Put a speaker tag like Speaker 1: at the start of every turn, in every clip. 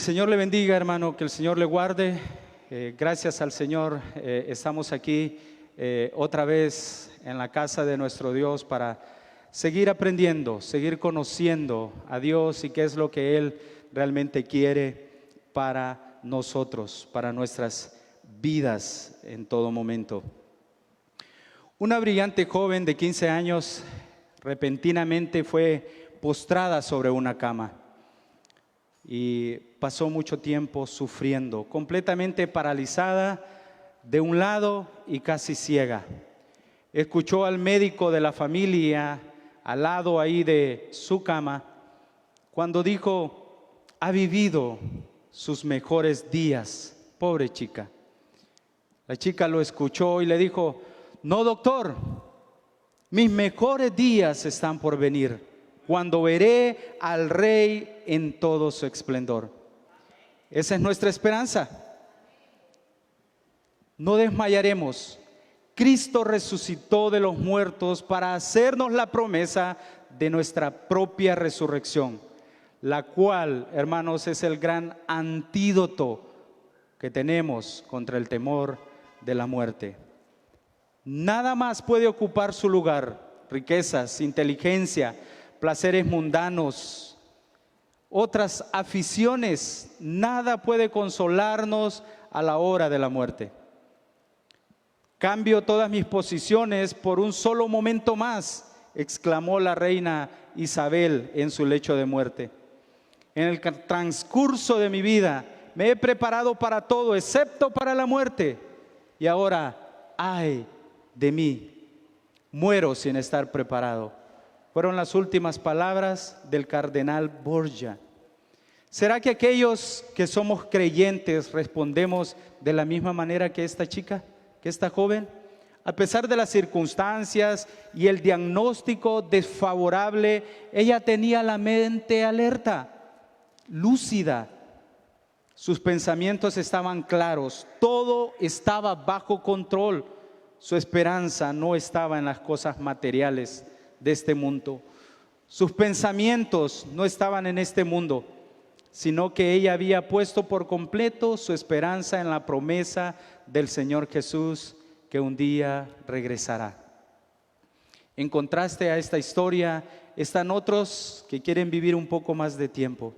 Speaker 1: Señor le bendiga, hermano, que el Señor le guarde. Gracias al Señor, estamos aquí otra vez en la casa de nuestro Dios para seguir aprendiendo, seguir conociendo a Dios y qué es lo que Él realmente quiere para nosotros, para nuestras vidas en todo momento. Una brillante joven de 15 años repentinamente fue postrada sobre una cama y pasó mucho tiempo sufriendo, completamente paralizada de un lado y casi ciega. Escuchó al médico de la familia al lado ahí de su cama cuando dijo: ha vivido sus mejores días, pobre chica. La chica lo escuchó y le dijo: no, doctor, mis mejores días están por venir, cuando veré al Rey en todo su esplendor. Esa es nuestra esperanza. No desmayaremos. Cristo resucitó de los muertos para hacernos la promesa de nuestra propia resurrección, la cual, hermanos, es el gran antídoto que tenemos contra el temor de la muerte. Nada más puede ocupar su lugar: riquezas, inteligencia, placeres mundanos, otras aficiones. Nada puede consolarnos a la hora de la muerte. Cambio todas mis posiciones por un solo momento más, exclamó la reina Isabel en su lecho de muerte. En el transcurso de mi vida me he preparado para todo excepto para la muerte, y ahora, ay de mí, muero sin estar preparado. Fueron las últimas palabras del cardenal Borgia. ¿Será que aquellos que somos creyentes respondemos de la misma manera que esta chica, que esta joven? A pesar de las circunstancias y el diagnóstico desfavorable, ella tenía la mente alerta, lúcida. Sus pensamientos estaban claros, todo estaba bajo control. Su esperanza no estaba en las cosas materiales de este mundo. Sus pensamientos no estaban en este mundo, sino que ella había puesto por completo su esperanza en la promesa del Señor Jesús, que un día regresará. En contraste a esta historia, están otros que quieren vivir un poco más de tiempo,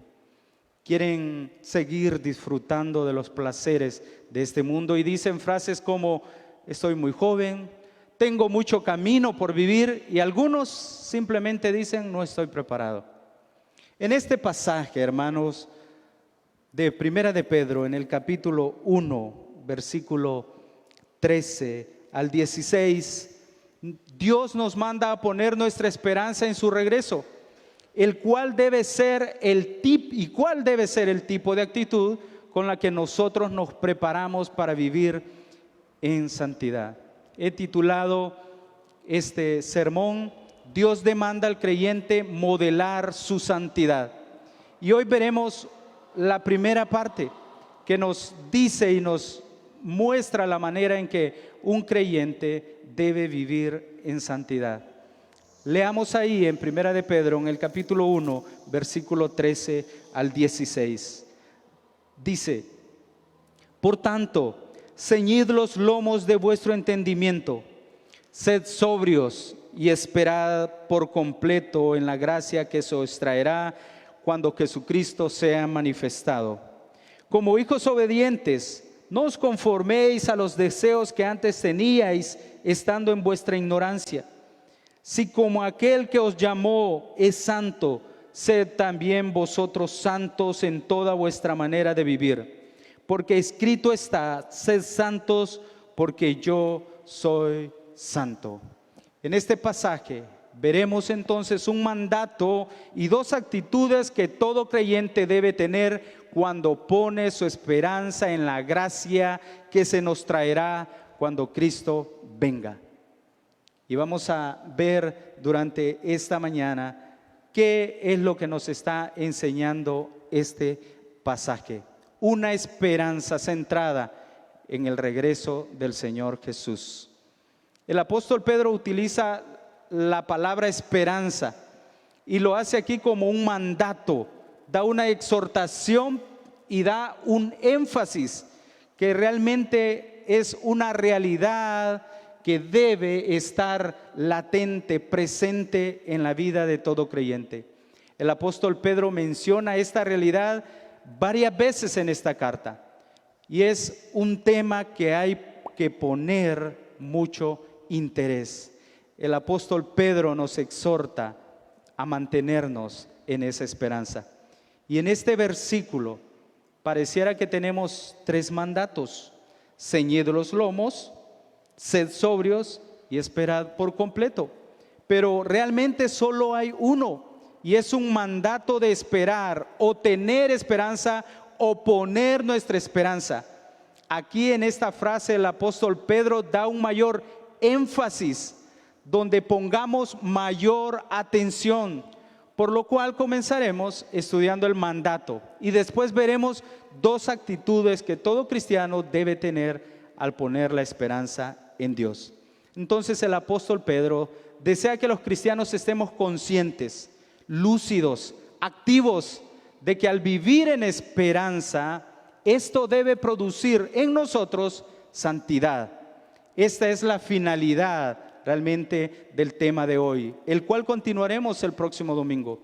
Speaker 1: quieren seguir disfrutando de los placeres de este mundo y dicen frases como: estoy muy joven, tengo mucho camino por vivir, y algunos simplemente dicen: no estoy preparado. En este pasaje, hermanos, de Primera de Pedro, en el capítulo 1, versículo 13 al 16, Dios nos manda a poner nuestra esperanza en su regreso, cuál debe ser el tipo de actitud con la que nosotros nos preparamos para vivir en santidad. He titulado este sermón: Dios demanda al creyente modelar su santidad. Y hoy veremos la primera parte que nos dice y nos muestra la manera en que un creyente debe vivir en santidad. Leamos ahí en Primera de Pedro, en el capítulo 1, versículo 13 al 16. Dice: por tanto, ceñid los lomos de vuestro entendimiento, sed sobrios y esperad por completo en la gracia que se os traerá cuando Jesucristo sea manifestado. Como hijos obedientes, no os conforméis a los deseos que antes teníais estando en vuestra ignorancia. Si como aquel que os llamó es santo, sed también vosotros santos en toda vuestra manera de vivir. Porque escrito está: sed santos porque yo soy santo. En este pasaje veremos entonces un mandato y dos actitudes que todo creyente debe tener cuando pone su esperanza en la gracia que se nos traerá cuando Cristo venga. Y vamos a ver durante esta mañana qué es lo que nos está enseñando este pasaje. Una esperanza centrada en el regreso del Señor Jesús. El apóstol Pedro utiliza la palabra esperanza y lo hace aquí como un mandato, da una exhortación y da un énfasis que realmente es una realidad que debe estar latente, presente en la vida de todo creyente. El apóstol Pedro menciona esta realidad varias veces en esta carta y es un tema que hay que poner mucho interés. El apóstol Pedro nos exhorta a mantenernos en esa esperanza. Y en este versículo pareciera que tenemos 3 mandatos: ceñid los lomos, sed sobrios y esperad por completo. Pero realmente solo hay uno, y es un mandato de esperar, o tener esperanza, o poner nuestra esperanza. Aquí en esta frase el apóstol Pedro da un mayor énfasis, donde pongamos mayor atención, por lo cual comenzaremos estudiando el mandato y después veremos 2 actitudes que todo cristiano debe tener al poner la esperanza en Dios. Entonces el apóstol Pedro desea que los cristianos estemos conscientes, lúcidos, activos, de que al vivir en esperanza, esto debe producir en nosotros santidad. Esta es la finalidad realmente del tema de hoy, el cual continuaremos el próximo domingo.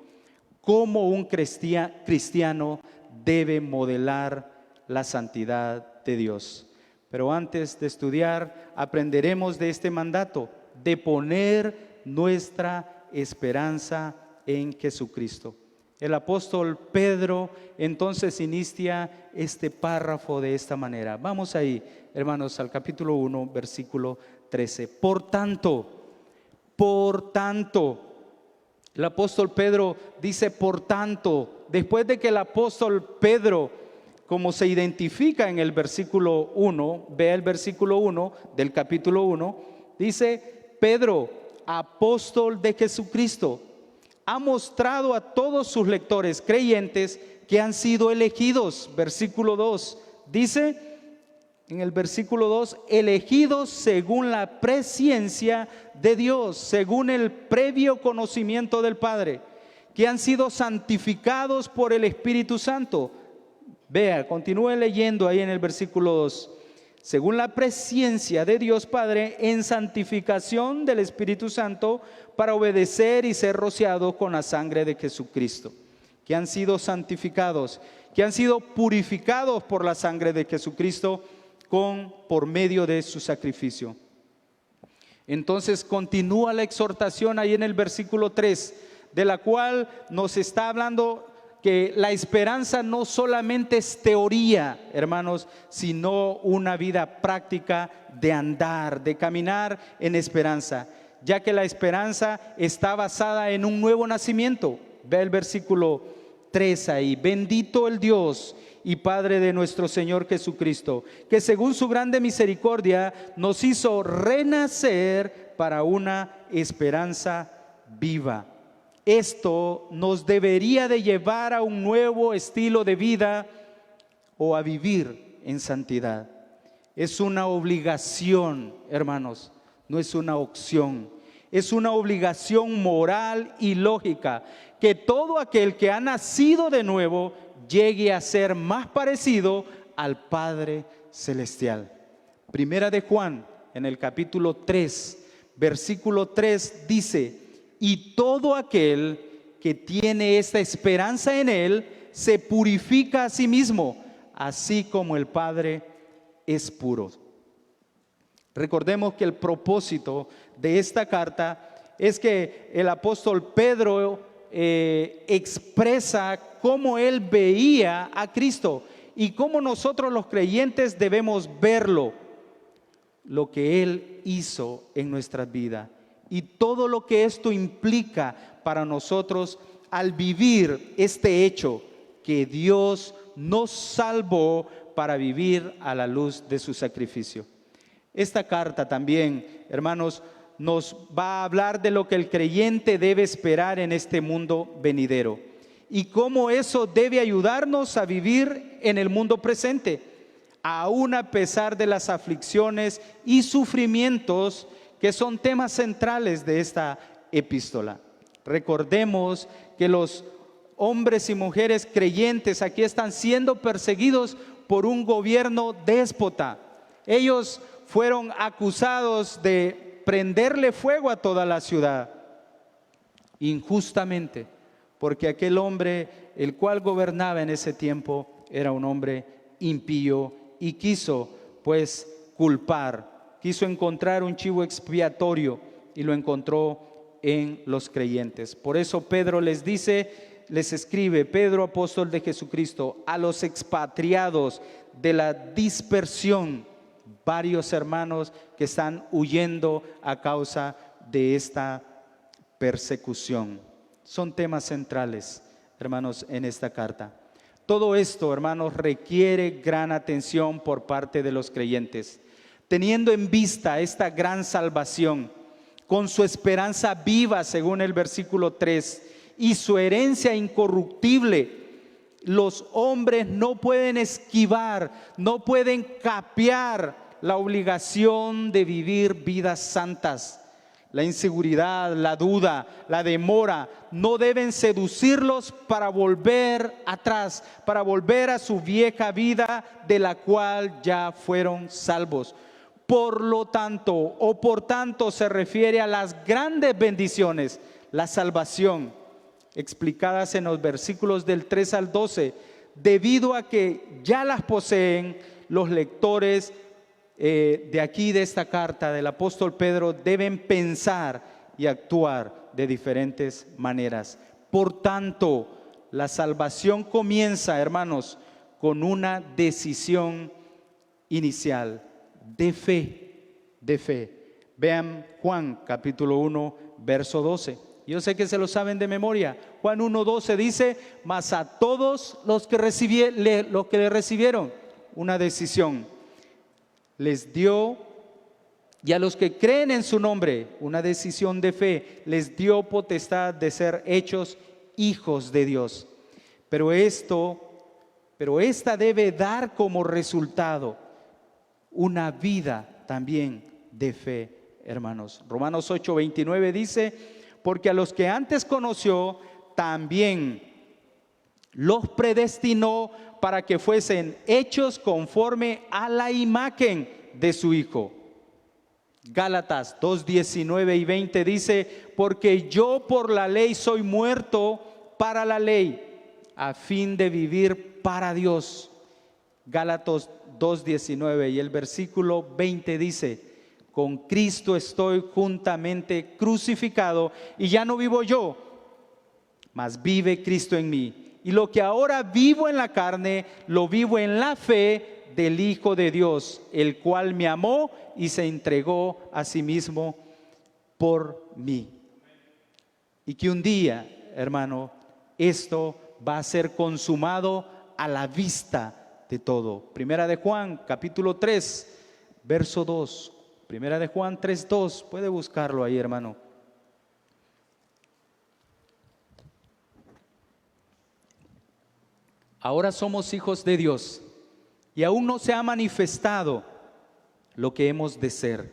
Speaker 1: Cómo un cristiano debe modelar la santidad de Dios. Pero antes de estudiar, aprenderemos de este mandato de poner nuestra esperanza en Jesucristo. El apóstol Pedro entonces inicia este párrafo de esta manera. Vamos ahí, hermanos, al capítulo 1, versículo 13. Por tanto, el apóstol Pedro dice por tanto, después de que el apóstol Pedro, como se identifica en el versículo 1, vea el versículo 1 del capítulo 1, dice: Pedro, apóstol de Jesucristo, ha mostrado a todos sus lectores creyentes que han sido elegidos. Versículo 2, dice en el versículo 2, elegidos según la presciencia de Dios, según el previo conocimiento del Padre, que han sido santificados por el Espíritu Santo. Vea, continúe leyendo ahí en el versículo 2. Según la presciencia de Dios Padre en santificación del Espíritu Santo, para obedecer y ser rociados con la sangre de Jesucristo, que han sido santificados, que han sido purificados por la sangre de Jesucristo por medio de su sacrificio. Entonces continúa la exhortación ahí en el versículo 3, de la cual nos está hablando que la esperanza no solamente es teoría, hermanos, sino una vida práctica de andar, de caminar en esperanza, ya que la esperanza está basada en un nuevo nacimiento. Ve el versículo 3 ahí: bendito el Dios y Padre de nuestro Señor Jesucristo, que según su grande misericordia nos hizo renacer para una esperanza viva. Esto nos debería de llevar a un nuevo estilo de vida o a vivir en santidad. Es una obligación, hermanos, no es una opción. Es una obligación moral y lógica que todo aquel que ha nacido de nuevo llegue a ser más parecido al Padre Celestial. Primera de Juan, en el capítulo 3, versículo 3 dice: y todo aquel que tiene esta esperanza en Él se purifica a sí mismo, así como el Padre es puro. Recordemos que el propósito de esta carta es que el apóstol Pedro expresa cómo él veía a Cristo y cómo nosotros los creyentes debemos verlo, lo que Él hizo en nuestras vidas y todo lo que esto implica para nosotros al vivir este hecho, que Dios nos salvó para vivir a la luz de su sacrificio. Esta carta también, hermanos, nos va a hablar de lo que el creyente debe esperar en este mundo venidero y cómo eso debe ayudarnos a vivir en el mundo presente, aún a pesar de las aflicciones y sufrimientos que son temas centrales de esta epístola. Recordemos que los hombres y mujeres creyentes aquí están siendo perseguidos por un gobierno déspota. Ellos fueron acusados de prenderle fuego a toda la ciudad, injustamente, porque aquel hombre, el cual gobernaba en ese tiempo, era un hombre impío y quiso pues culpar, quiso encontrar un chivo expiatorio y lo encontró en los creyentes. Por eso Pedro les dice, les escribe, Pedro, apóstol de Jesucristo, a los expatriados de la dispersión, varios hermanos que están huyendo a causa de esta persecución. Son temas centrales, hermanos, en esta carta. Todo esto, hermanos, requiere gran atención por parte de los creyentes, teniendo en vista esta gran salvación, con su esperanza viva, según el versículo 3, y su herencia incorruptible. Los hombres no pueden esquivar, no pueden capear la obligación de vivir vidas santas. La inseguridad, la duda, la demora no deben seducirlos para volver atrás, para volver a su vieja vida de la cual ya fueron salvos. Por lo tanto, o por tanto, se refiere a las grandes bendiciones, la salvación, explicadas en los versículos del 3 al 12, debido a que ya las poseen los lectores de aquí, de esta carta del apóstol Pedro, deben pensar y actuar de diferentes maneras. Por tanto, la salvación comienza, hermanos, con una decisión inicial de fe, de fe. Vean Juan capítulo 1, verso 12. Yo sé que se lo saben de memoria. Juan 1:12 dice, mas a todos los que le recibieron, una decisión les dio, y a los que creen en su nombre, una decisión de fe, les dio potestad de ser hechos hijos de Dios. Pero esta debe dar como resultado una vida también de fe, hermanos. Romanos 8:29 dice, porque a los que antes conoció, también los predestinó para que fuesen hechos conforme a la imagen de su Hijo. Gálatas 2:19 y 20 dice, porque yo por la ley soy muerto para la ley, a fin de vivir para Dios. Gálatas 2:19 y el versículo 20 dice, con Cristo estoy juntamente crucificado, y ya no vivo yo, mas vive Cristo en mí. Y lo que ahora vivo en la carne, lo vivo en la fe del Hijo de Dios, el cual me amó y se entregó a sí mismo por mí. Y que un día, hermano, esto va a ser consumado a la vista de todo. Primera de Juan, capítulo 3, verso 2. Primera de Juan 3:2. Puede buscarlo ahí, hermano. Ahora somos hijos de Dios y aún no se ha manifestado lo que hemos de ser.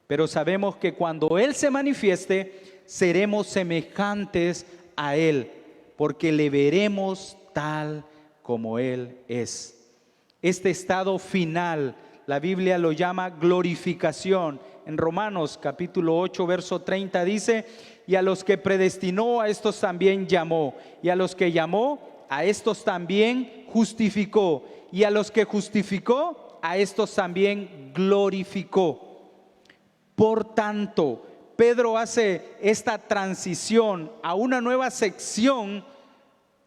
Speaker 1: Pero sabemos que cuando Él se manifieste, seremos semejantes a Él, porque le veremos tal como Él es. Este estado final, la Biblia lo llama glorificación. En Romanos capítulo 8, verso 30 dice, y a los que predestinó, a estos también llamó, y a los que llamó, a estos también justificó, y a los que justificó, a estos también glorificó. Por tanto, Pedro hace esta transición a una nueva sección,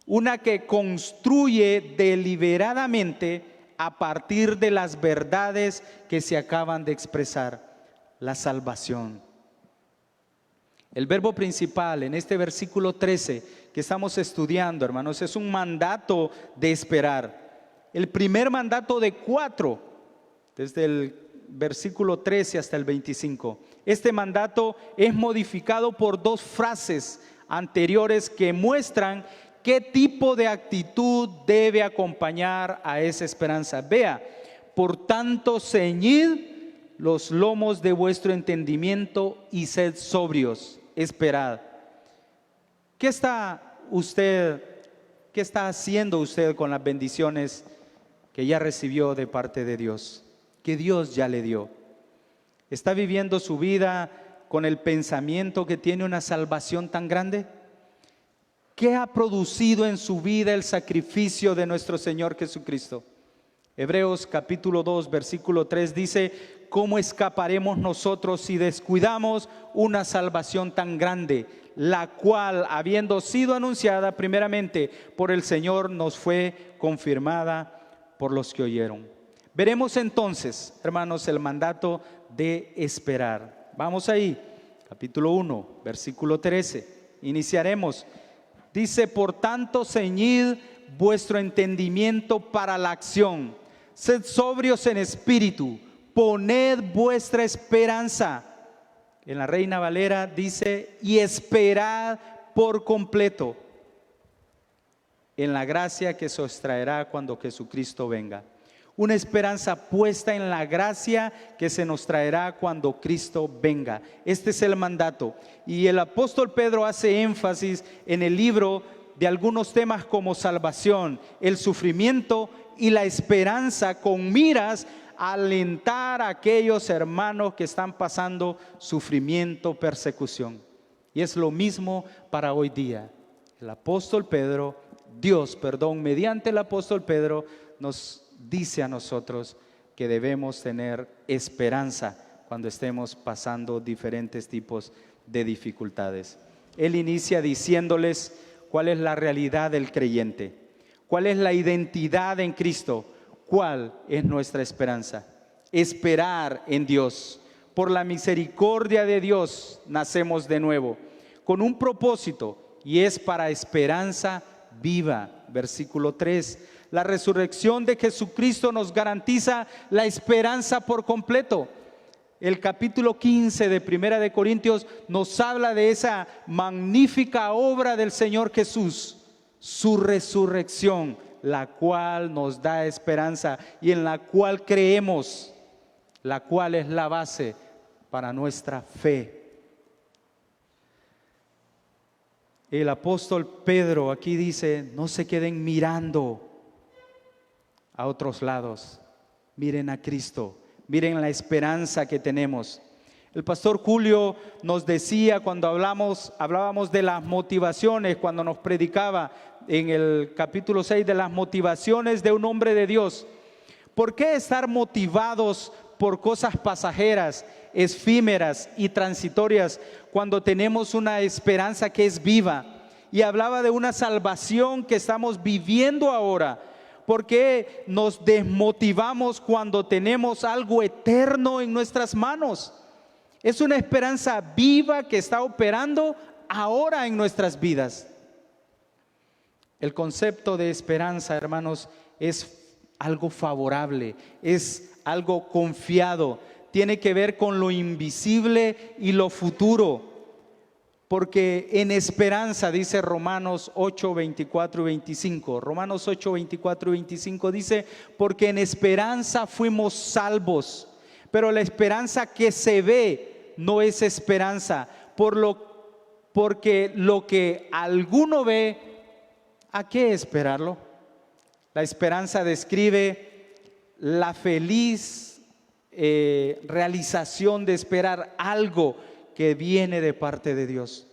Speaker 1: una que construye deliberadamente a partir de las verdades que se acaban de expresar, la salvación. El verbo principal en este versículo 13 que estamos estudiando, hermanos, es un mandato de esperar. El primer mandato de 4, desde el versículo 13 hasta el 25. Este mandato es modificado por 2 frases anteriores que muestran qué tipo de actitud debe acompañar a esa esperanza. Vea, por tanto, ceñid los lomos de vuestro entendimiento y sed sobrios, esperad. ¿Qué está usted ¿Qué está haciendo usted con las bendiciones que ya recibió de parte de Dios? Que Dios ya le dio. ¿Está viviendo su vida con el pensamiento que tiene una salvación tan grande? ¿Qué ha producido en su vida el sacrificio de nuestro Señor Jesucristo? Hebreos capítulo 2, versículo 3 dice: ¿cómo escaparemos nosotros si descuidamos una salvación tan grande, la cual, habiendo sido anunciada primeramente por el Señor, nos fue confirmada por los que oyeron? Veremos entonces, hermanos, el mandato de esperar. Vamos ahí, capítulo 1, versículo 13. Iniciaremos. Dice: por tanto, ceñid vuestro entendimiento para la acción, sed sobrios en espíritu, poned vuestra esperanza. En la Reina Valera dice: y esperad por completo en la gracia que se os traerá cuando Jesucristo venga. Una esperanza puesta en la gracia que se nos traerá cuando Cristo venga. Este es el mandato. Y el apóstol Pedro hace énfasis en el libro de algunos temas como salvación, el sufrimiento y la esperanza, con miras a alentar a aquellos hermanos que están pasando sufrimiento, persecución. Y es lo mismo para hoy día. El apóstol Pedro, mediante el apóstol Pedro, nos dice a nosotros que debemos tener esperanza cuando estemos pasando diferentes tipos de dificultades. Él inicia diciéndoles cuál es la realidad del creyente, cuál es la identidad en Cristo, cuál es nuestra esperanza. Esperar en Dios. Por la misericordia de Dios nacemos de nuevo, con un propósito, y es para esperanza viva. Versículo 3. La resurrección de Jesucristo nos garantiza la esperanza por completo. El capítulo 15 de Primera de Corintios nos habla de esa magnífica obra del Señor Jesús, su resurrección, la cual nos da esperanza y en la cual creemos, la cual es la base para nuestra fe. El apóstol Pedro aquí dice: no se queden mirando a otros lados, miren a Cristo, miren la esperanza que tenemos. El pastor Julio nos decía cuando hablábamos de las motivaciones, cuando nos predicaba en el capítulo 6 de las motivaciones de un hombre de Dios. ¿Por qué estar motivados por cosas pasajeras, efímeras y transitorias cuando tenemos una esperanza que es viva? Y hablaba de una salvación que estamos viviendo ahora. ¿Por qué nos desmotivamos cuando tenemos algo eterno en nuestras manos? Es una esperanza viva que está operando ahora en nuestras vidas. El concepto de esperanza, hermanos, es algo favorable, es algo confiado, tiene que ver con lo invisible y lo futuro. Porque en esperanza, dice Romanos 8, 24 y 25. Romanos 8, 24 y 25 dice: porque en esperanza fuimos salvos. Pero la esperanza que se ve no es esperanza. Porque lo que alguno ve, ¿a qué esperarlo? La esperanza describe la feliz realización de esperar algo que viene de parte de Dios,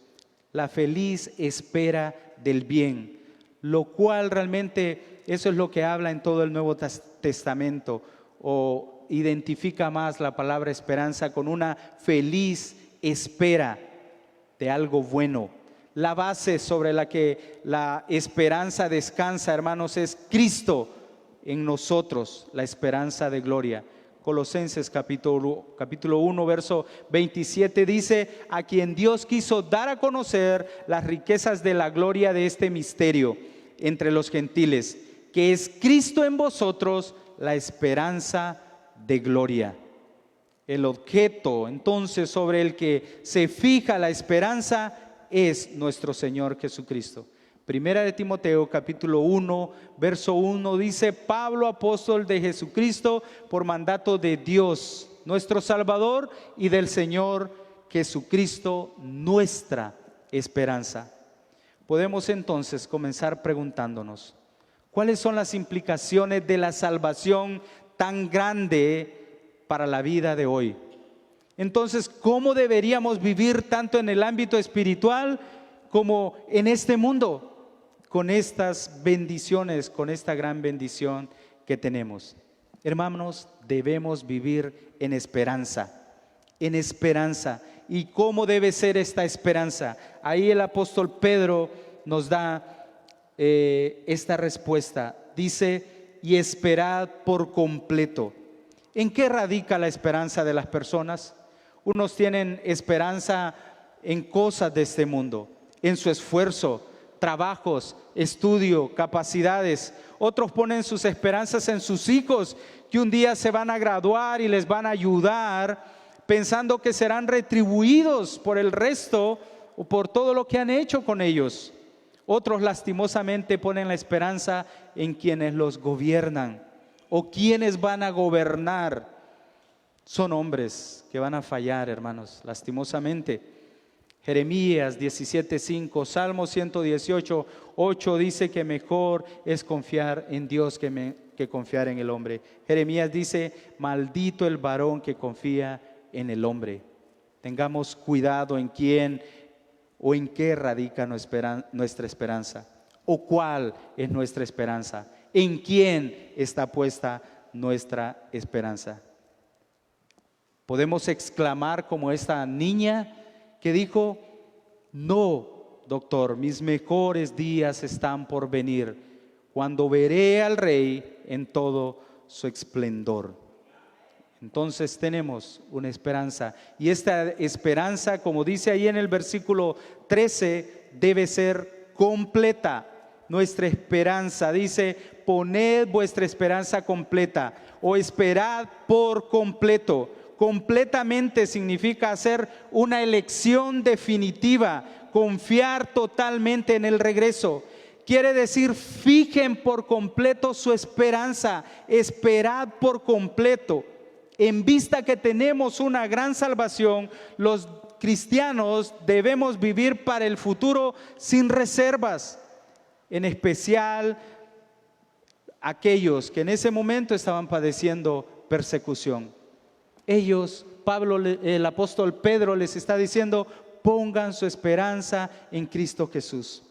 Speaker 1: la feliz espera del bien, lo cual realmente eso es lo que habla en todo el Nuevo Testamento, o identifica más la palabra esperanza con una feliz espera de algo bueno. La base sobre la que la esperanza descansa, hermanos, es Cristo en nosotros, la esperanza de gloria. Colosenses capítulo 1, verso 27 dice: a quien Dios quiso dar a conocer las riquezas de la gloria de este misterio entre los gentiles, que es Cristo en vosotros, la esperanza de gloria. El objeto entonces sobre el que se fija la esperanza es nuestro Señor Jesucristo. Primera de Timoteo capítulo 1, verso 1 dice: Pablo, apóstol de Jesucristo, por mandato de Dios, nuestro Salvador, y del Señor Jesucristo, nuestra esperanza. podemos entonces comenzar preguntándonos, ¿cuáles son las implicaciones de la salvación tan grande para la vida de hoy? Entonces, ¿cómo deberíamos vivir tanto en el ámbito espiritual como en este mundo? Con estas bendiciones, con esta gran bendición que tenemos. Hermanos, debemos vivir en esperanza, en esperanza. ¿Y cómo debe ser esta esperanza? Ahí el apóstol Pedro nos da esta respuesta. Dice, y esperad por completo. ¿En qué radica la esperanza de las personas? Unos tienen esperanza en cosas de este mundo, en su esfuerzo, trabajos, estudio, capacidades. Otros ponen sus esperanzas en sus hijos, que un día se van a graduar y les van a ayudar, pensando que serán retribuidos por el resto o por todo lo que han hecho con ellos. Otros lastimosamente ponen la esperanza en quienes los gobiernan o quienes van a gobernar. Son hombres que van a fallar, hermanos, lastimosamente. Jeremías 17:5, Salmo 118:8 dice que mejor es confiar en Dios que confiar en el hombre. Jeremías dice, maldito el varón que confía en el hombre. Tengamos cuidado en quién o en qué radica nuestra esperanza, o cuál es nuestra esperanza, en quién está puesta nuestra esperanza. Podemos exclamar como esta niña que dijo, no, doctor, mis mejores días están por venir, cuando veré al Rey en todo su esplendor. Entonces tenemos una esperanza, y esta esperanza, como dice ahí en el versículo 13, debe ser completa. Nuestra esperanza, dice, poned vuestra esperanza completa, o esperad por completo. Completamente significa hacer una elección definitiva, confiar totalmente en el regreso. Quiere decir, fijen por completo su esperanza, esperad por completo. En vista que tenemos una gran salvación, los cristianos debemos vivir para el futuro sin reservas, en especial aquellos que en ese momento estaban padeciendo persecución. Ellos, el apóstol Pedro les está diciendo, pongan su esperanza en Cristo Jesús.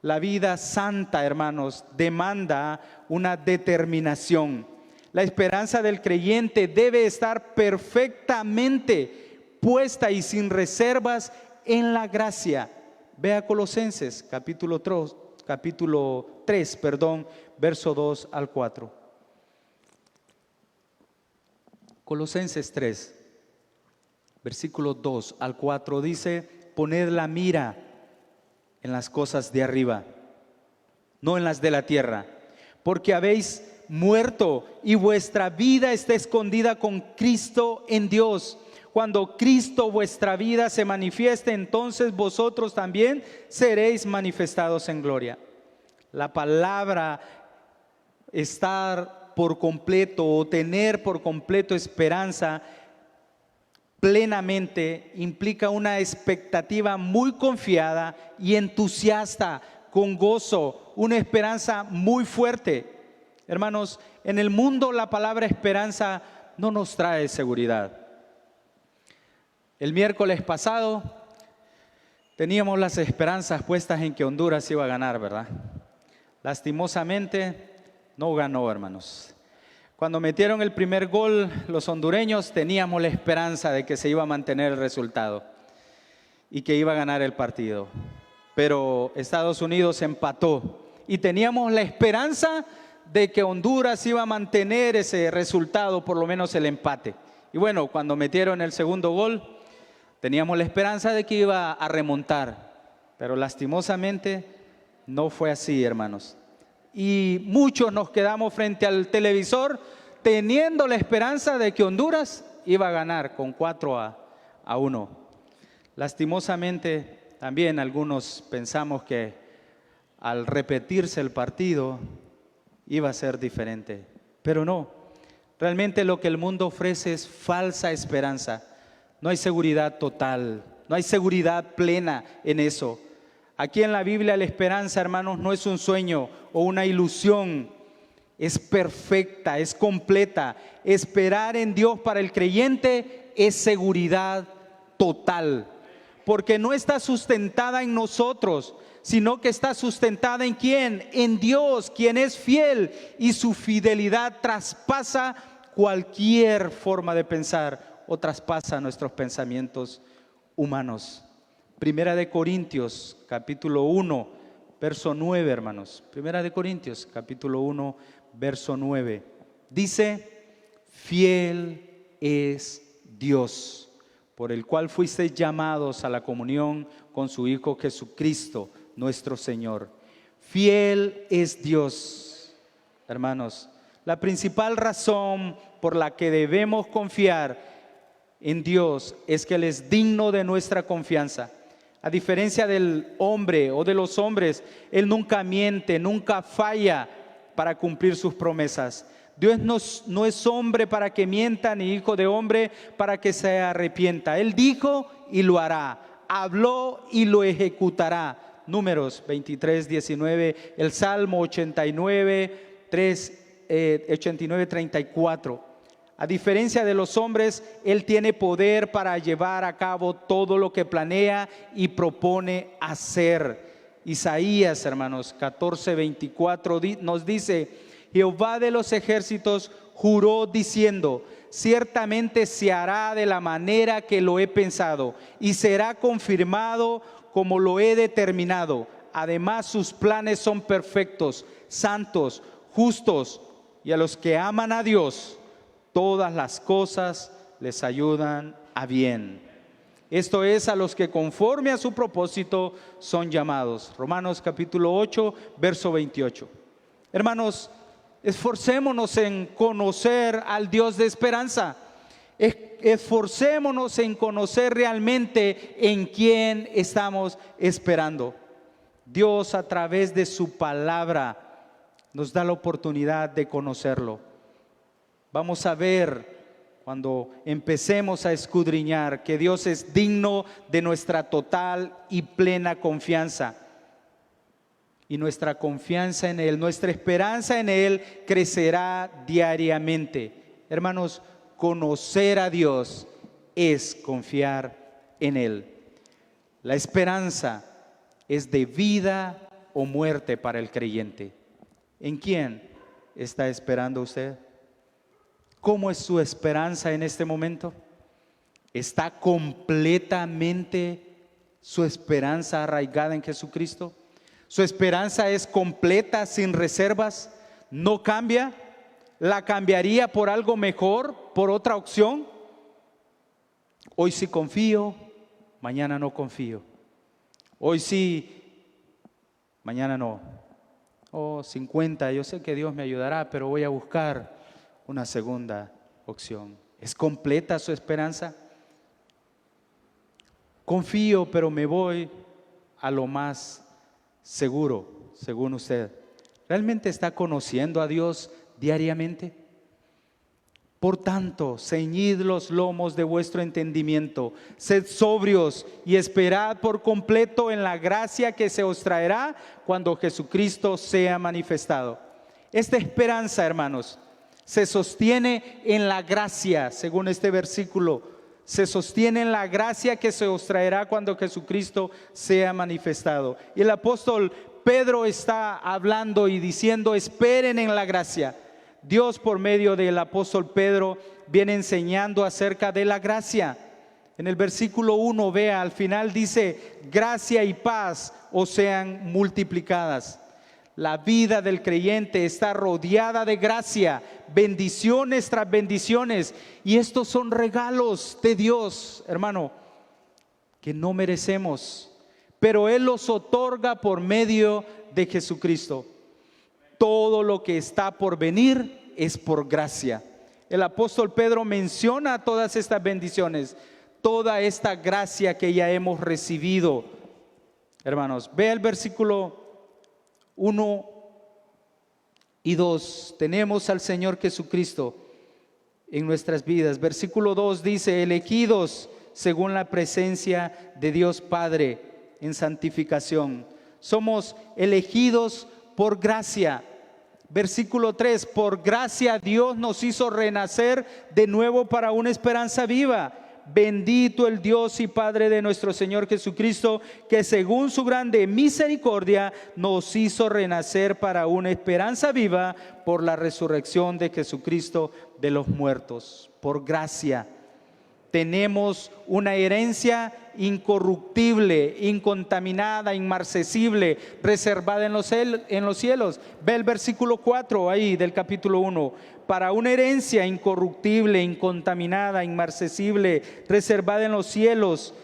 Speaker 1: La vida santa, hermanos, demanda una determinación. La esperanza del creyente debe estar perfectamente puesta y sin reservas en la gracia. Vea Colosenses capítulo 3, verso 2 al 4. Colosenses 3, versículo 2 al 4 dice, poned la mira en las cosas de arriba, no en las de la tierra, porque habéis muerto y vuestra vida está escondida con Cristo en Dios. Cuando Cristo vuestra vida se manifieste, entonces vosotros también seréis manifestados en gloria. La palabra estar por completo o tener por completo esperanza plenamente implica una expectativa muy confiada y entusiasta, con gozo, una esperanza muy fuerte. Hermanos, en el mundo la palabra esperanza no nos trae seguridad. El miércoles pasado teníamos las esperanzas puestas en que Honduras iba a ganar, ¿verdad? Lastimosamente no ganó, hermanos. Cuando metieron el primer gol los hondureños, teníamos la esperanza de que se iba a mantener el resultado y que iba a ganar el partido. Pero Estados Unidos empató y teníamos la esperanza de que Honduras iba a mantener ese resultado, por lo menos el empate. Y bueno, cuando metieron el segundo gol, teníamos la esperanza de que iba a remontar. Pero lastimosamente no fue así, hermanos. Y muchos nos quedamos frente al televisor teniendo la esperanza de que Honduras iba a ganar con 4-1. Lastimosamente también algunos pensamos que al repetirse el partido iba a ser diferente, pero no. Realmente lo que el mundo ofrece es falsa esperanza. No hay seguridad total, no hay seguridad plena en eso. Aquí en la Biblia la esperanza, hermanos, no es un sueño o una ilusión. Es perfecta, es completa. Esperar en Dios para el creyente es seguridad total, porque no está sustentada en nosotros, sino que está sustentada ¿en quién? En Dios, quien es fiel, y su fidelidad traspasa cualquier forma de pensar o traspasa nuestros pensamientos humanos. Primera de Corintios, capítulo 1, verso 9, hermanos. Primera de Corintios, capítulo 1, verso 9. Dice: fiel es Dios, por el cual fuisteis llamados a la comunión con su Hijo Jesucristo, nuestro Señor. Fiel es Dios. Hermanos, la principal razón por la que debemos confiar en Dios es que Él es digno de nuestra confianza. A diferencia del hombre o de los hombres, Él nunca miente, nunca falla para cumplir sus promesas. Dios no es hombre para que mienta, ni hijo de hombre para que se arrepienta. Él dijo y lo hará, habló y lo ejecutará. Números 23, 19, el Salmo 89, 34. A diferencia de los hombres, Él tiene poder para llevar a cabo todo lo que planea y propone hacer. Isaías, hermanos, 14, 24 nos dice: Jehová de los ejércitos juró diciendo: ciertamente se hará de la manera que lo he pensado y será confirmado como lo he determinado. Además, sus planes son perfectos, santos, justos, y a los que aman a Dios, todas las cosas les ayudan a bien. Esto es, a los que conforme a su propósito son llamados. Romanos capítulo 8, verso 28. Hermanos, esforcémonos en conocer al Dios de esperanza. Esforcémonos en conocer realmente en quién estamos esperando. Dios, a través de su palabra, nos da la oportunidad de conocerlo. Vamos a ver, cuando empecemos a escudriñar, que Dios es digno de nuestra total y plena confianza. Y nuestra confianza en Él, nuestra esperanza en Él crecerá diariamente. Hermanos, conocer a Dios es confiar en Él. La esperanza es de vida o muerte para el creyente. ¿En quién está esperando usted? ¿Cómo es su esperanza en este momento? ¿Está completamente su esperanza arraigada en Jesucristo? ¿Su esperanza es completa, sin reservas? ¿No cambia? ¿La cambiaría por algo mejor, por otra opción? Hoy sí confío, mañana no confío. Hoy sí, mañana no. 50, yo sé que Dios me ayudará, pero voy a buscar una segunda opción. ¿Es completa su esperanza? Confío, pero me voy a lo más seguro, según usted. ¿Realmente está conociendo a Dios diariamente? Por tanto, ceñid los lomos de vuestro entendimiento, sed sobrios y esperad por completo en la gracia que se os traerá cuando Jesucristo sea manifestado. Esta esperanza, hermanos, se sostiene en la gracia, según este versículo. Se sostiene en la gracia que se os traerá cuando Jesucristo sea manifestado. Y el apóstol Pedro está hablando y diciendo: esperen en la gracia. Dios, por medio del apóstol Pedro, viene enseñando acerca de la gracia. En el versículo 1, vea, al final dice: gracia y paz os sean multiplicadas. La vida del creyente está rodeada de gracia, bendiciones tras bendiciones, y estos son regalos de Dios, hermano, que no merecemos, pero Él los otorga por medio de Jesucristo. Todo lo que está por venir es por gracia. El apóstol Pedro menciona todas estas bendiciones, toda esta gracia que ya hemos recibido. Hermanos, vea el versículo 1 y 2. Tenemos al Señor Jesucristo en nuestras vidas. Versículo 2 dice: elegidos según la presencia de Dios Padre en santificación. Somos elegidos por gracia. Versículo 3, por gracia Dios nos hizo renacer de nuevo para una esperanza viva. Bendito el Dios y Padre de nuestro Señor Jesucristo, que según su grande misericordia nos hizo renacer para una esperanza viva por la resurrección de Jesucristo de los muertos. Por gracia tenemos una herencia incorruptible, incontaminada, inmarcesible, reservada en los cielos. Ve el versículo 4 ahí del capítulo 1. Para una herencia incorruptible, incontaminada, inmarcesible, reservada en los cielos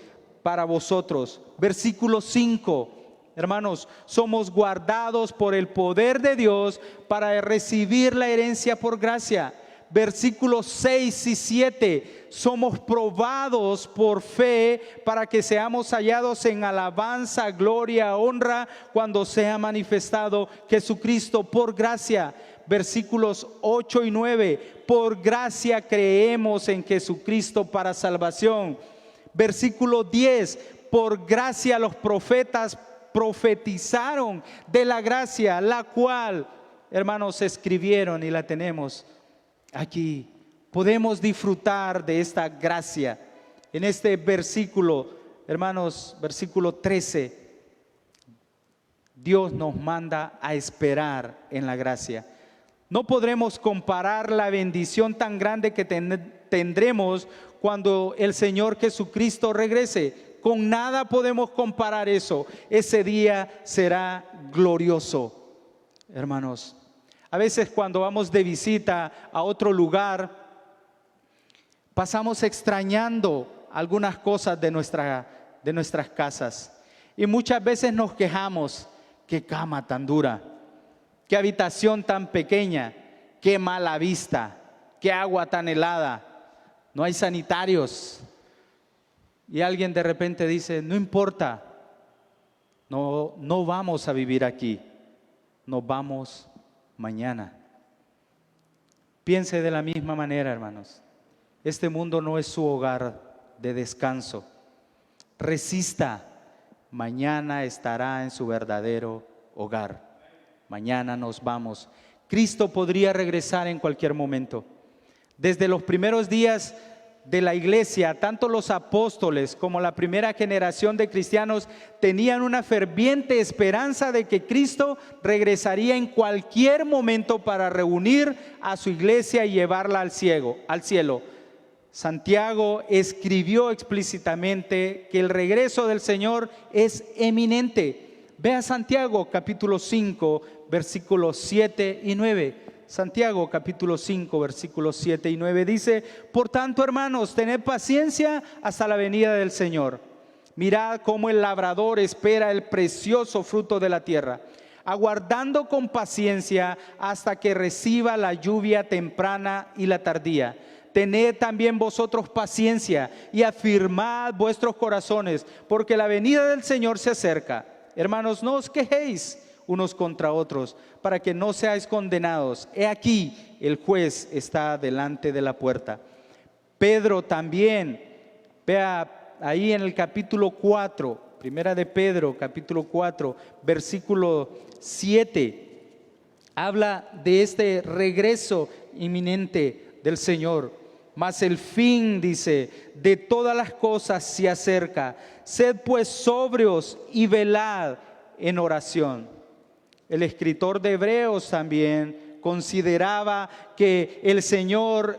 Speaker 1: para vosotros. Versículo 5. Hermanos, somos guardados por el poder de Dios para recibir la herencia por gracia. Versículos 6 y 7, somos probados por fe para que seamos hallados en alabanza, gloria, honra cuando sea manifestado Jesucristo por gracia. Versículos 8 y 9, por gracia creemos en Jesucristo para salvación. Versículo 10, por gracia los profetas profetizaron de la gracia, la cual, hermanos, escribieron y la tenemos aquí. Podemos disfrutar de esta gracia. En este versículo, hermanos, versículo 13, Dios nos manda a esperar en la gracia. No podremos comparar la bendición tan grande que tendremos cuando el Señor Jesucristo regrese. Con nada podemos comparar eso. Ese día será glorioso, hermanos. A veces cuando vamos de visita a otro lugar, pasamos extrañando algunas cosas de nuestras casas. Y muchas veces nos quejamos, qué cama tan dura, qué habitación tan pequeña, qué mala vista, qué agua tan helada, no hay sanitarios. Y alguien de repente dice, no importa, no vamos a vivir aquí, nos vamos mañana. Piense de la misma manera, hermanos. Este mundo no es su hogar de descanso. Resista. Mañana estará en su verdadero hogar. Mañana nos vamos. Cristo podría regresar en cualquier momento. Desde los primeros días de la iglesia, tanto los apóstoles como la primera generación de cristianos tenían una ferviente esperanza de que Cristo regresaría en cualquier momento para reunir a su iglesia y llevarla al cielo. Santiago escribió explícitamente que el regreso del Señor es eminente. Vea Santiago capítulo 5, versículos 7 y 9. Santiago capítulo 5 versículos 7 y 9 dice: por tanto, hermanos, tened paciencia hasta la venida del Señor. Mirad cómo el labrador espera el precioso fruto de la tierra, aguardando con paciencia hasta que reciba la lluvia temprana y la tardía. Tened también vosotros paciencia y afirmad vuestros corazones, porque la venida del Señor se acerca. Hermanos, no os quejéis unos contra otros, para que no seáis condenados. He aquí, el juez está delante de la puerta. Pedro también, vea ahí en el capítulo 4, primera de Pedro, capítulo 4, versículo 7, habla de este regreso inminente del Señor. Mas el fin, dice, de todas las cosas se acerca. Sed pues sobrios y velad en oración. El escritor de Hebreos también consideraba que el Señor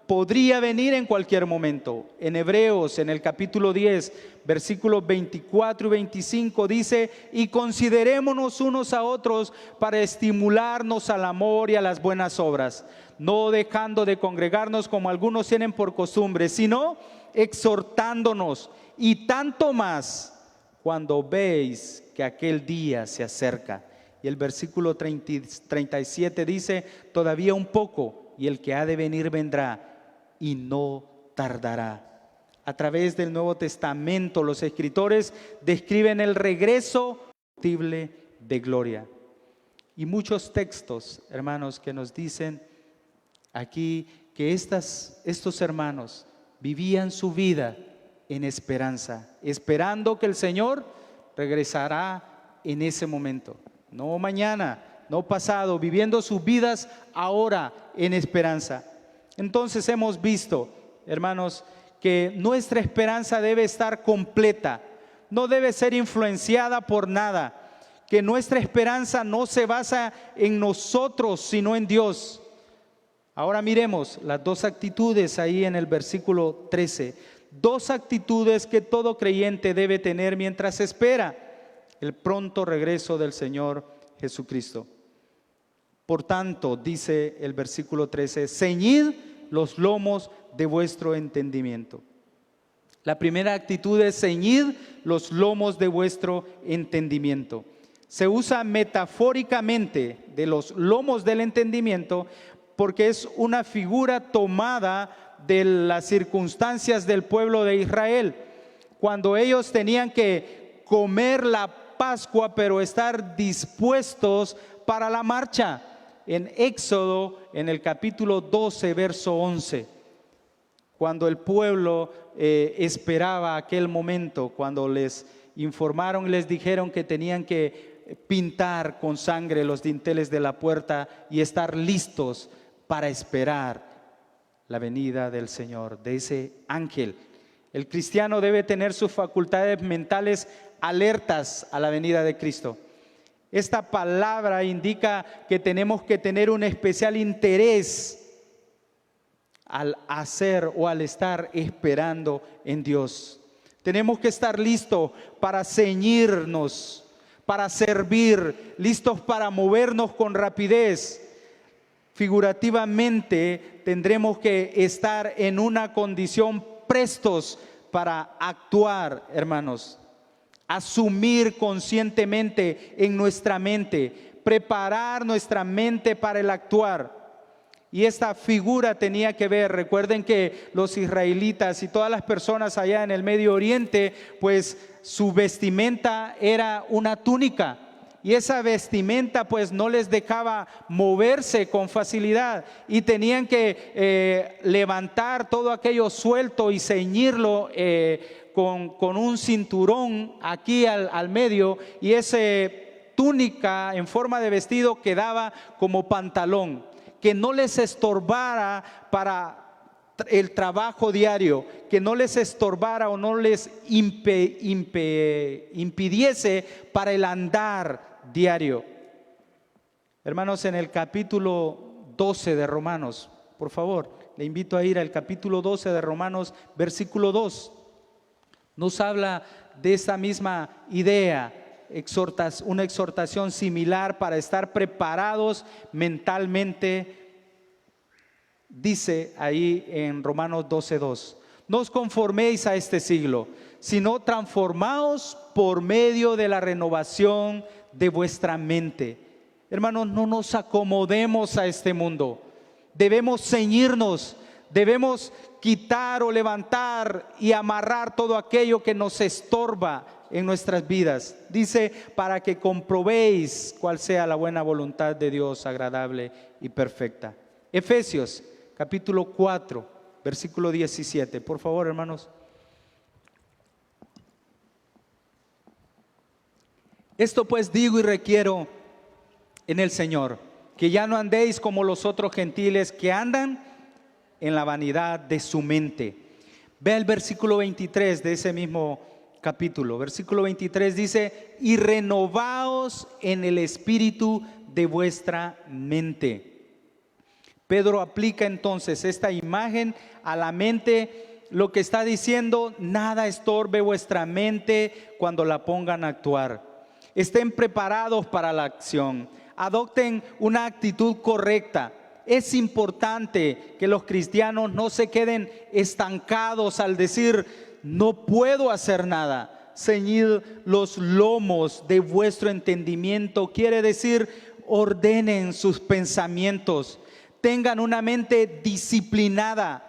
Speaker 1: podría venir en cualquier momento. En Hebreos, en el capítulo 10, versículos 24 y 25 dice: y considerémonos unos a otros para estimularnos al amor y a las buenas obras, no dejando de congregarnos como algunos tienen por costumbre, sino exhortándonos, y tanto más cuando veis que aquel día se acerca. Y el versículo 37 dice: todavía un poco, y el que ha de venir vendrá, y no tardará. A través del Nuevo Testamento, los escritores describen el regreso indiscutible de gloria. Y muchos textos, hermanos, que nos dicen aquí que estos hermanos vivían su vida en esperanza, esperando que el Señor regresará en ese momento, no mañana, no pasado, viviendo sus vidas ahora en esperanza. Entonces hemos visto, hermanos, que nuestra esperanza debe estar completa, no debe ser influenciada por nada, que nuestra esperanza no se basa en nosotros, sino en Dios. Ahora miremos las dos actitudes ahí en el versículo 13, dos actitudes que todo creyente debe tener mientras espera el pronto regreso del Señor Jesucristo. Por tanto, dice el versículo 13, ceñid los lomos de vuestro entendimiento. La primera actitud es ceñid los lomos de vuestro entendimiento. Se usa metafóricamente de los lomos del entendimiento porque es una figura tomada de las circunstancias del pueblo de Israel, cuando ellos tenían que comer la Pascua, pero estar dispuestos para la marcha. En Éxodo, en el capítulo 12, verso 11, cuando el pueblo esperaba aquel momento, cuando les informaron y les dijeron que tenían que pintar con sangre los dinteles de la puerta y estar listos para esperar la venida del Señor, de ese ángel. El cristiano debe tener sus facultades mentales alertas a la venida de Cristo. Esta palabra indica que tenemos que tener un especial interés al hacer o al estar esperando en Dios. Tenemos que estar listos para ceñirnos, para servir, listos para movernos con rapidez. Figurativamente tendremos que estar en una condición prestos para actuar, hermanos. Asumir conscientemente en nuestra mente, preparar nuestra mente para el actuar. Y esta figura tenía que ver, recuerden que los israelitas y todas las personas allá en el Medio Oriente, pues su vestimenta era una túnica. Y esa vestimenta pues no les dejaba moverse con facilidad. Y tenían que levantar todo aquello suelto y ceñirlo con un cinturón aquí al medio. Y ese túnica en forma de vestido quedaba como pantalón, que no les estorbara para el trabajo diario, que no les estorbara o no les impidiese para el andar diario. Hermanos, en el capítulo 12 de Romanos, por favor, le invito a ir al capítulo 12 de Romanos, versículo 2. Nos habla de esa misma idea, una exhortación similar para estar preparados mentalmente. Dice ahí en Romanos 12:2, no os conforméis a este siglo, sino transformaos por medio de la renovación de vuestra mente. Hermanos, no nos acomodemos a este mundo. Debemos ceñirnos, debemos quitar o levantar y amarrar todo aquello que nos estorba en nuestras vidas. Dice, para que comprobéis cuál sea la buena voluntad de Dios, agradable y perfecta. Efesios capítulo 4, versículo 17. Por favor, hermanos. Esto pues digo y requiero en el Señor, que ya no andéis como los otros gentiles que andan en la vanidad de su mente. Ve el versículo 23 de ese mismo capítulo. Versículo 23 dice, y renovaos en el espíritu de vuestra mente. Pedro aplica entonces esta imagen a la mente, lo que está diciendo, nada estorbe vuestra mente cuando la pongan a actuar. Estén preparados para la acción, adopten una actitud correcta. Es importante que los cristianos no se queden estancados al decir, no puedo hacer nada. Ceñid los lomos de vuestro entendimiento, quiere decir, ordenen sus pensamientos. Tengan una mente disciplinada.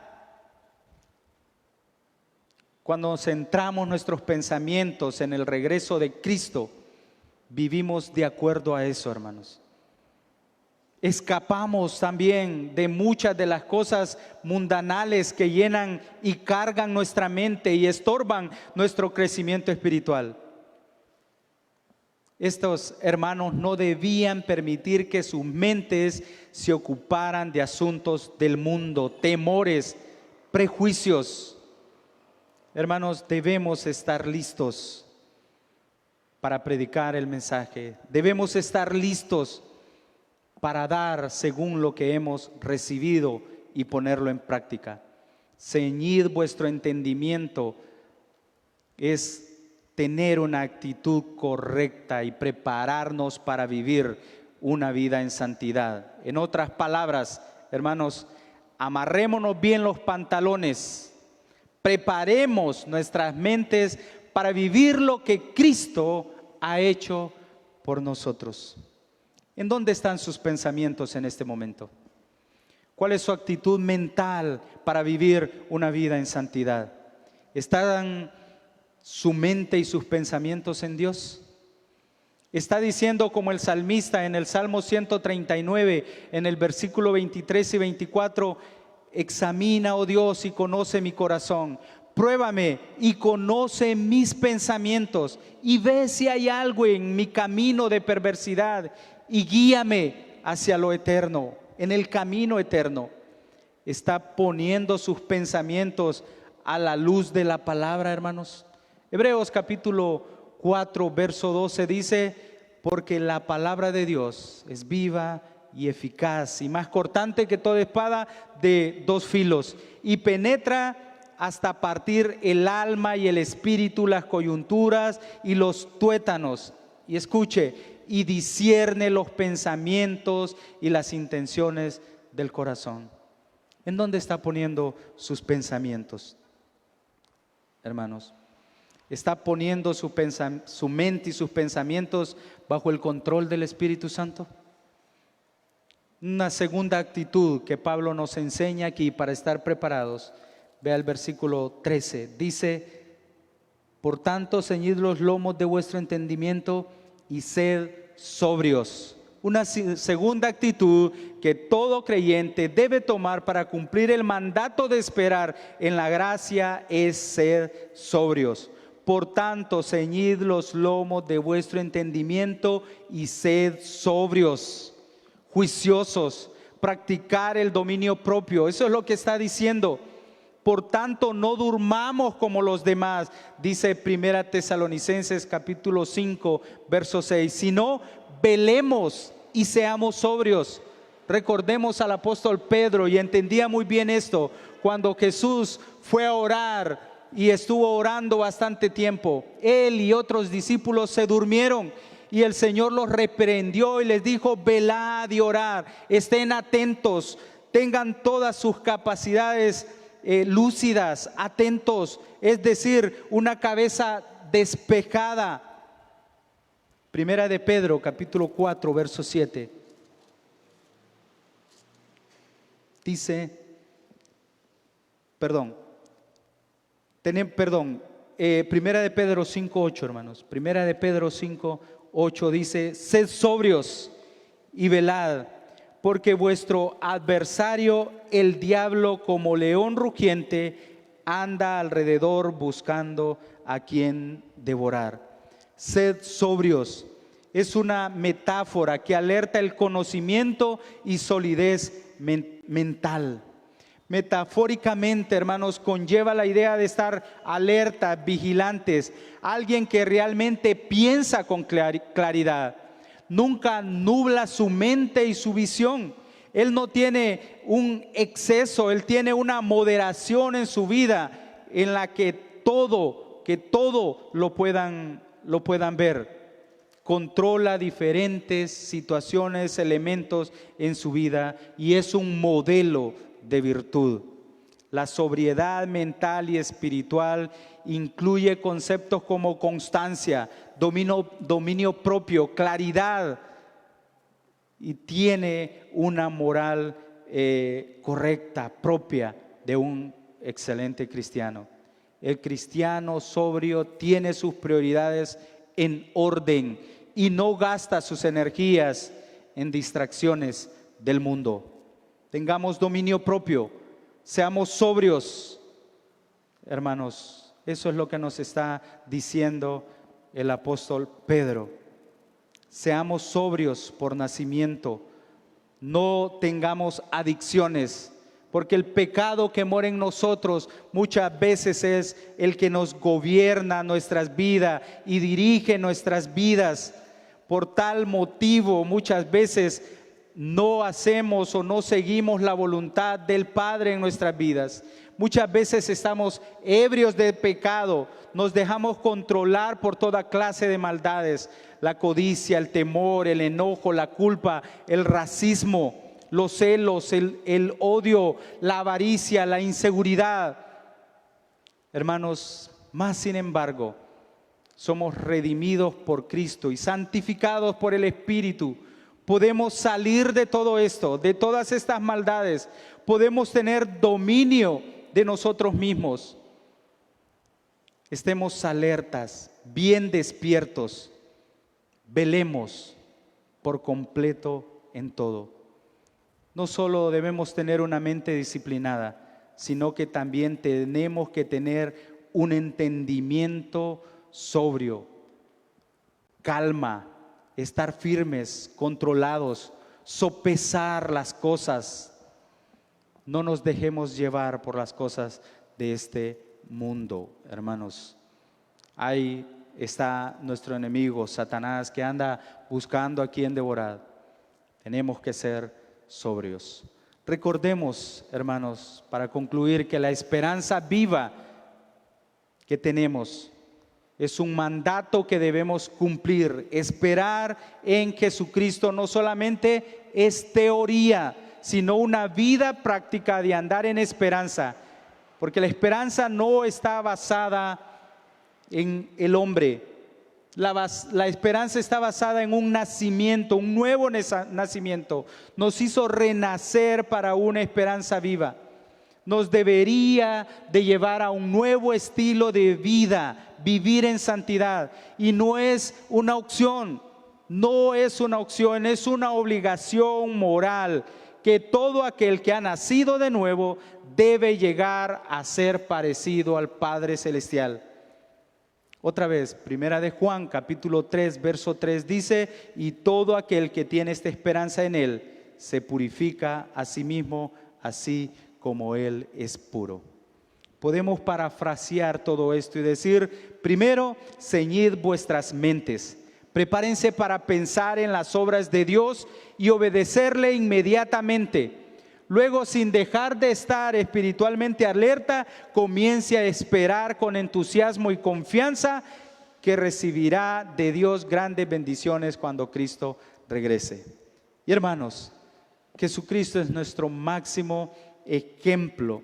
Speaker 1: Cuando centramos nuestros pensamientos en el regreso de Cristo, vivimos de acuerdo a eso, hermanos. Escapamos también de muchas de las cosas mundanales que llenan y cargan nuestra mente y estorban nuestro crecimiento espiritual. Estos hermanos no debían permitir que sus mentes se ocuparan de asuntos del mundo, temores, prejuicios. Hermanos, debemos estar listos para predicar el mensaje. Debemos estar listos para dar según lo que hemos recibido y ponerlo en práctica. Ceñid vuestro entendimiento es tener una actitud correcta y prepararnos para vivir una vida en santidad. En otras palabras, hermanos, amarrémonos bien los pantalones, preparemos nuestras mentes para vivir lo que Cristo ha hecho por nosotros. ¿En dónde están sus pensamientos en este momento? ¿Cuál es su actitud mental para vivir una vida en santidad? ¿Están su mente y sus pensamientos en Dios? Está diciendo como el salmista en el Salmo 139, en el versículo 23 y 24, examina, oh Dios, y conoce mi corazón. Pruébame y conoce mis pensamientos y ve si hay algo en mi camino de perversidad y guíame hacia lo eterno, en el camino eterno. Está poniendo sus pensamientos a la luz de la palabra, hermanos. Hebreos capítulo 4, verso 12 dice, porque la palabra de Dios es viva y eficaz y más cortante que toda espada de dos filos y penetra hasta partir el alma y el espíritu, las coyunturas y los tuétanos. Y escuche, y discierne los pensamientos y las intenciones del corazón. ¿En dónde está poniendo sus pensamientos, hermanos? ¿Está poniendo su mente y sus pensamientos bajo el control del Espíritu Santo? Una segunda actitud que Pablo nos enseña aquí para estar preparados. Vea el versículo 13. Dice, por tanto, ceñid los lomos de vuestro entendimiento y sed sobrios. Una segunda actitud que todo creyente debe tomar para cumplir el mandato de esperar en la gracia es ser sobrios. Por tanto, ceñid los lomos de vuestro entendimiento y sed sobrios, juiciosos, practicar el dominio propio. Eso es lo que está diciendo. Por tanto, no durmamos como los demás, dice Primera Tesalonicenses capítulo 5, verso 6, sino velemos y seamos sobrios. Recordemos al apóstol Pedro, y entendía muy bien esto, cuando Jesús fue a orar y estuvo orando bastante tiempo. Él y otros discípulos se durmieron y el Señor los reprendió y les dijo, velad y orad, estén atentos, tengan todas sus capacidades lúcidas, atentos, es decir, una cabeza despejada. Primera de Pedro, capítulo 4, verso 7. Dice, Primera de Pedro 5:8, hermanos. Primera de Pedro 5:8 dice, sed sobrios y velad, porque vuestro adversario, el diablo, como león rugiente, anda alrededor buscando a quien devorar. Sed sobrios. Es una metáfora que alerta el conocimiento y solidez mental. Metafóricamente, hermanos, conlleva la idea de estar alerta, vigilantes, alguien que realmente piensa con claridad, nunca nubla su mente y su visión. Él no tiene un exceso, él tiene una moderación en su vida en la que todo lo puedan ver. Controla diferentes situaciones, elementos en su vida y es un modelo de virtud. La sobriedad mental y espiritual incluye conceptos como constancia, dominio propio, claridad, y tiene una moral correcta, propia de un excelente cristiano. El cristiano sobrio tiene sus prioridades en orden y no gasta sus energías en distracciones del mundo. Tengamos dominio propio, seamos sobrios, hermanos. Eso es lo que nos está diciendo el apóstol Pedro. seamos sobrios por nacimiento, no tengamos adicciones, porque el pecado que mora en nosotros muchas veces es el que nos gobierna nuestras vidas y dirige nuestras vidas. Por tal motivo muchas veces no hacemos o no seguimos la voluntad del Padre en nuestras vidas. Muchas veces estamos ebrios de pecado, nos dejamos controlar por toda clase de maldades, la codicia, el temor, el enojo, la culpa, el racismo, los celos, el odio, la avaricia, la inseguridad. Hermanos, más sin embargo, somos redimidos por Cristo y santificados por el Espíritu. Podemos salir de todo esto, de todas estas maldades. Podemos tener dominio de nosotros mismos. Estemos alertas, bien despiertos. Velemos por completo en todo. No solo debemos tener una mente disciplinada, sino que también tenemos que tener un entendimiento sobrio, calma, estar firmes, controlados, sopesar las cosas. No nos dejemos llevar por las cosas de este mundo, hermanos. Ahí está nuestro enemigo, Satanás, que anda buscando a quien devorar. Tenemos que ser sobrios. Recordemos, hermanos, para concluir, que la esperanza viva que tenemos es un mandato que debemos cumplir. Esperar en Jesucristo no solamente es teoría, sino una vida práctica de andar en esperanza, porque la esperanza no está basada en el hombre. La esperanza está basada en un nacimiento, un nuevo nacimiento. Nos hizo renacer para una esperanza viva. Nos debería de llevar a un nuevo estilo de vida, vivir en santidad. Y no es una opción, no es una opción, es una obligación moral que todo aquel que ha nacido de nuevo debe llegar a ser parecido al Padre Celestial. Otra vez, primera de Juan, capítulo 3, verso 3 dice: y todo aquel que tiene esta esperanza en Él se purifica a sí mismo, así como Él es puro. Podemos parafrasear todo esto y decir: primero, ceñid vuestras mentes, prepárense para pensar en las obras de Dios y obedecerle inmediatamente. Luego, sin dejar de estar espiritualmente alerta, comience a esperar con entusiasmo y confianza que recibirá de Dios grandes bendiciones cuando Cristo regrese. Y hermanos, Jesucristo es nuestro máximo ejemplo.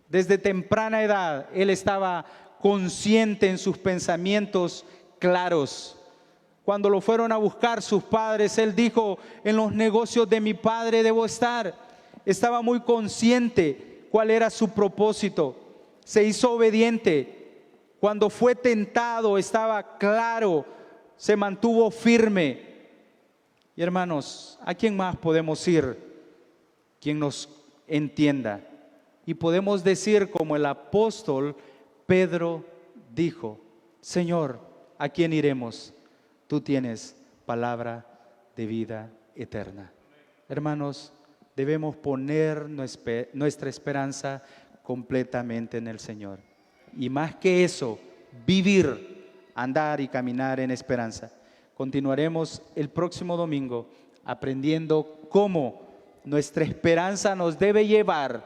Speaker 1: Desde temprana edad, Él estaba consciente en sus pensamientos claros. Cuando lo fueron a buscar sus padres, Él dijo: en los negocios de mi Padre debo estar. Estaba muy consciente cuál era su propósito. Se hizo obediente. Cuando fue tentado estaba claro, se mantuvo firme. Y hermanos, ¿a quién más podemos ir? Quien nos entienda. Y podemos decir como el apóstol Pedro dijo: Señor, ¿a quién iremos? Tú tienes palabra de vida eterna. Hermanos, debemos poner nuestra esperanza completamente en el Señor. Y más que eso, vivir, andar y caminar en esperanza. Continuaremos el próximo domingo aprendiendo cómo nuestra esperanza nos debe llevar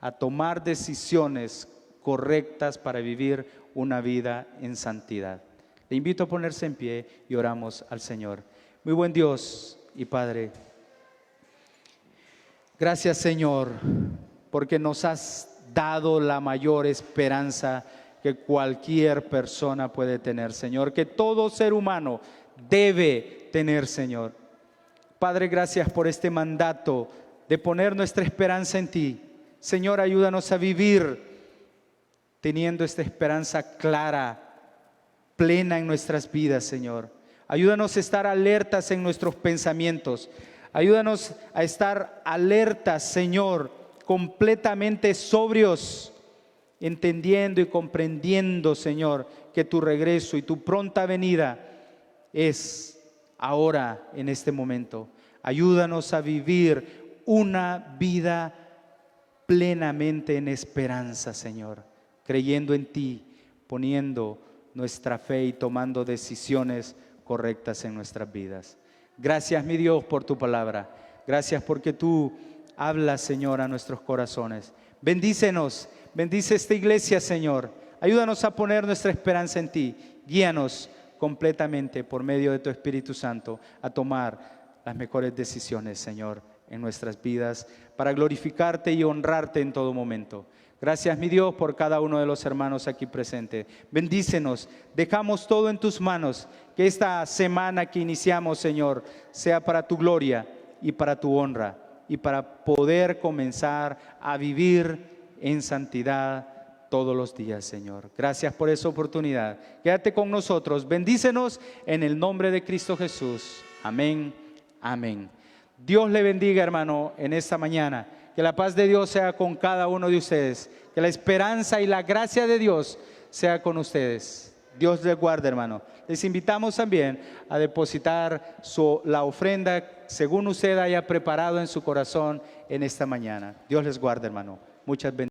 Speaker 1: a tomar decisiones correctas para vivir una vida en santidad. Le invito a ponerse en pie y oramos al Señor. Muy buen Dios y Padre, gracias, Señor, porque nos has dado la mayor esperanza que cualquier persona puede tener, Señor, que todo ser humano debe tener, Señor. Padre, gracias por este mandato de poner nuestra esperanza en ti. Señor, ayúdanos a vivir teniendo esta esperanza clara, plena en nuestras vidas, Señor. Ayúdanos a estar alertas en nuestros pensamientos. Ayúdanos a estar alertas, Señor, completamente sobrios, entendiendo y comprendiendo, Señor, que tu regreso y tu pronta venida es ahora, en este momento. Ayúdanos a vivir una vida plenamente en esperanza, Señor, creyendo en ti, poniendo nuestra fe y tomando decisiones correctas en nuestras vidas. Gracias, mi Dios, por tu palabra. Gracias porque tú hablas, Señor, a nuestros corazones. Bendícenos, bendice esta iglesia, Señor. Ayúdanos a poner nuestra esperanza en ti. Guíanos completamente por medio de tu Espíritu Santo a tomar las mejores decisiones, Señor, en nuestras vidas, para glorificarte y honrarte en todo momento. Gracias, mi Dios, por cada uno de los hermanos aquí presentes. Bendícenos, dejamos todo en tus manos. Que esta semana que iniciamos, Señor, sea para tu gloria y para tu honra, y para poder comenzar a vivir en santidad todos los días, Señor. Gracias por esa oportunidad. Quédate con nosotros, bendícenos en el nombre de Cristo Jesús. Amén, amén. Dios le bendiga, hermano, en esta mañana. Que la paz de Dios sea con cada uno de ustedes. Que la esperanza y la gracia de Dios sea con ustedes. Dios les guarde, hermano. Les invitamos también a depositar la ofrenda según usted haya preparado en su corazón en esta mañana. Dios les guarde, hermano. Muchas bendiciones.